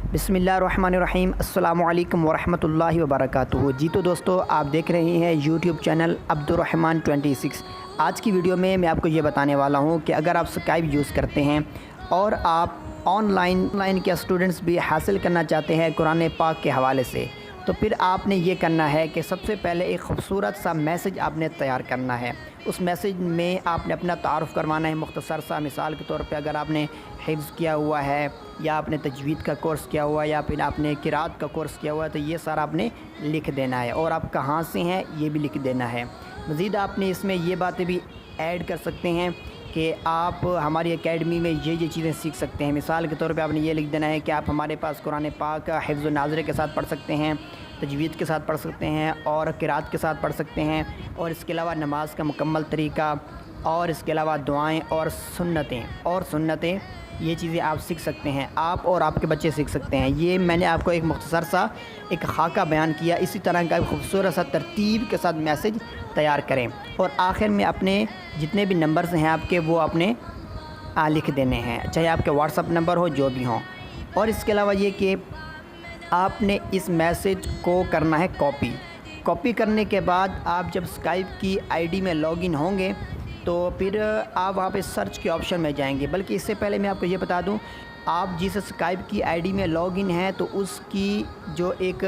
बिस्मिल्लाहिर्रहमानिर्रहीम। अस्सलामु अलैकुम वरहमतुल्लाहि वबरकातुहू। जी तो दोस्तों, आप देख रहे हैं यूट्यूब चैनल अब्दुर्रहमान 26। आज की वीडियो में मैं आपको ये बताने वाला हूँ कि अगर आप स्काइप यूज़ करते हैं और आप ऑनलाइन के स्टूडेंट्स भी हासिल करना चाहते हैं कुरान पाक के हवाले से, तो फिर आपने ये करना है कि सबसे पहले एक ख़ूबसूरत सा मैसेज आपने तैयार करना है। उस मैसेज में आपने अपना तारुफ़ करवाना है मुख्तसर सा। मिसाल के तौर पे अगर आपने हिफ्ज़ किया हुआ है या आपने तजवीद का कोर्स किया हुआ है या फिर आपने किरात का कोर्स किया हुआ है, तो ये सारा आपने लिख देना है और आप कहाँ से हैं ये भी लिख देना है। मज़ीद आपने इसमें ये बातें भी ऐड कर सकते हैं कि आप हमारी एकेडमी में ये चीज़ें सीख सकते हैं। मिसाल के तौर पे आपने ये लिख देना है कि आप हमारे पास कुरान पाक हिफ्ज़ व नाज़रे के साथ पढ़ सकते हैं, तजवीद के साथ पढ़ सकते हैं और किरात के साथ पढ़ सकते हैं, और इसके अलावा नमाज का मुकम्मल तरीका, और इसके अलावा दुआएं और सुन्नतें ये चीज़ें आप सीख सकते हैं, आप और आपके बच्चे सीख सकते हैं। ये मैंने आपको एक मुख्तसर सा एक खाका बयान किया। इसी तरह का खूबसूरत सा तरतीब के साथ मैसेज तैयार करें और आखिर में अपने जितने भी नंबर्स हैं आपके वो आपने लिख देने हैं, चाहे आपके व्हाट्सअप नंबर हो जो भी हों। और इसके अलावा ये कि आपने इस मैसेज को करना है कॉपी करने के बाद आप जब स्काइप की आईडी में लॉगिन होंगे तो फिर आप वहाँ पे सर्च के ऑप्शन में जाएंगे। बल्कि इससे पहले मैं आपको ये बता दूं, आप जिस स्काइप की आईडी में लॉगिन हैं तो उसकी जो एक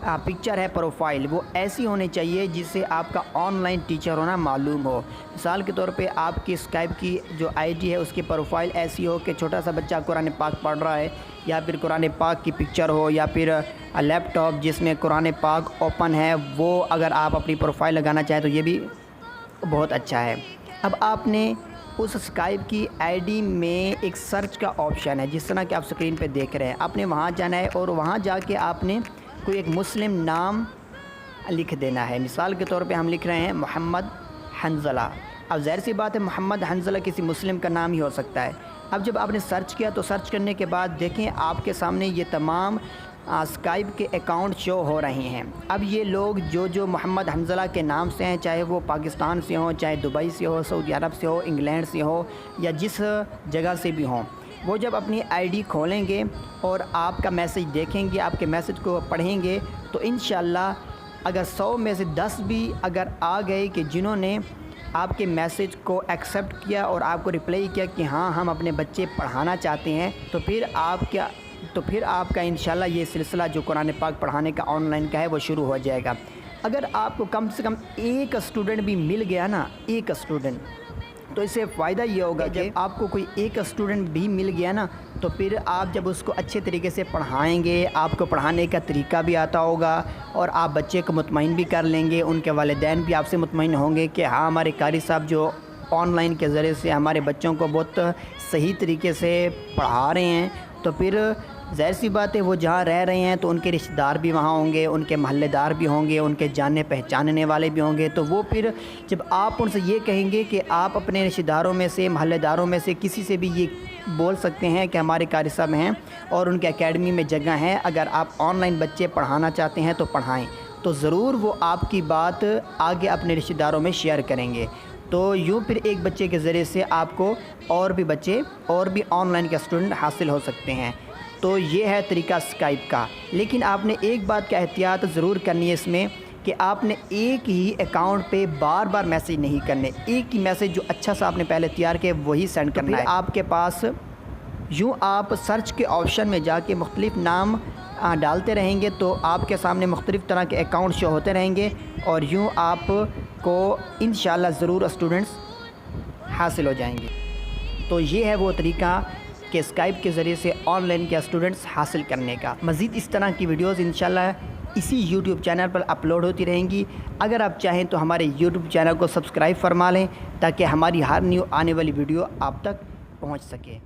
पिक्चर है प्रोफाइल, वो ऐसी होनी चाहिए जिससे आपका ऑनलाइन टीचर होना मालूम हो। मिसाल के तौर पे आपकी स्काइप की जो आईडी है उसकी प्रोफाइल ऐसी हो कि छोटा सा बच्चा कुरान पाक पढ़ रहा है, या फिर कुरान पाक की पिक्चर हो, या फिर लैपटॉप जिसमें कुरान पाक ओपन है, वो अगर आप अपनी प्रोफाइल लगाना चाहें तो ये भी बहुत अच्छा है। अब आपने उस स्काइप की आईडी में एक सर्च का ऑप्शन है, जिस तरह कि आप स्क्रीन पे देख रहे हैं। आपने वहाँ जाना है और वहाँ जाके आपने कोई एक मुस्लिम नाम लिख देना है। मिसाल के तौर पे हम लिख रहे हैं मोहम्मद हंज़ला। अब ज़ाहिर सी बात है मोहम्मद हंज़ला किसी मुस्लिम का नाम ही हो सकता है। अब जब आपने सर्च किया तो सर्च करने के बाद देखें आपके सामने ये तमाम स्काइप के अकाउंट शो हो रहे हैं। अब ये लोग जो मोहम्मद हंज़ला के नाम से हैं, चाहे वो पाकिस्तान से हों, चाहे दुबई से हो, सऊदी अरब से हो, इंग्लैंड से हो, या जिस जगह से भी हों, वो जब अपनी आईडी खोलेंगे और आपका मैसेज देखेंगे, आपके मैसेज को पढ़ेंगे, तो इंशाअल्लाह अगर 100 में से 10 भी अगर आ गए कि जिन्होंने आपके मैसेज को एक्सेप्ट किया और आपको रिप्लाई किया कि हाँ हम अपने बच्चे पढ़ाना चाहते हैं, तो फिर आपका इंशाल्लाह ये सिलसिला जो कुरान पाक पढ़ाने का ऑनलाइन का है वो शुरू हो जाएगा। अगर आपको कम से कम एक स्टूडेंट भी मिल गया ना, एक स्टूडेंट, तो इससे फ़ायदा ये होगा कि आपको कोई एक स्टूडेंट भी मिल गया ना, तो फिर आप जब उसको अच्छे तरीके से पढ़ाएंगे, आपको पढ़ाने का तरीका भी आता होगा और आप बच्चे को मुतमईन भी कर लेंगे। उनके वालिदैन भी आपसे मुतमईन होंगे कि हाँ हमारे कारी साहब जो ऑनलाइन के ज़रिए से हमारे बच्चों को बहुत सही तरीके से पढ़ा रहे हैं। तो फिर ज़ाहिर सी बात है वो जहाँ रह रहे हैं तो उनके रिश्तेदार भी वहाँ होंगे, उनके महल्लेदार भी होंगे, उनके जानने पहचानने वाले भी होंगे। तो वो फिर जब आप उनसे ये कहेंगे कि आप अपने रिश्तेदारों में से, महल्लेदारों में से किसी से भी ये बोल सकते हैं कि हमारे कारी साहब हैं और उनके एकेडमी में जगह है, अगर आप ऑनलाइन बच्चे पढ़ाना चाहते हैं तो पढ़ाएँ, तो ज़रूर वो आपकी बात आगे अपने रिश्तेदारों में शेयर करेंगे। तो यूँ फिर एक बच्चे के ज़रिए से आपको और भी बच्चे और भी ऑनलाइन के स्टूडेंट हासिल हो सकते हैं। तो ये है तरीका स्काइप का। लेकिन आपने एक बात का एहतियात ज़रूर करनी है इसमें कि आपने एक ही अकाउंट पे बार बार मैसेज नहीं करने। एक ही मैसेज जो अच्छा सा आपने पहले तैयार किया वही सेंड करना है। आपके पास यूँ आप सर्च के ऑप्शन में जाके मुख्तलिफ़ नाम डालते रहेंगे तो आपके सामने मुख्तलिफ़ तरह के अकाउंट शो होते रहेंगे और यूँ आपको इंशाअल्लाह ज़रूर स्टूडेंट्स हासिल हो जाएंगे। तो ये है वो तरीका कि स्काइप के ज़रिए से ऑनलाइन के स्टूडेंट्स हासिल करने का। मज़ीद इस तरह की वीडियोज़ इंशाअल्लाह इसी यूट्यूब चैनल पर अपलोड होती रहेंगी। अगर आप चाहें तो हमारे यूट्यूब चैनल को सब्सक्राइब फरमा लें ताकि हमारी हर न्यू आने वाली वीडियो आप तक पहुंच सके।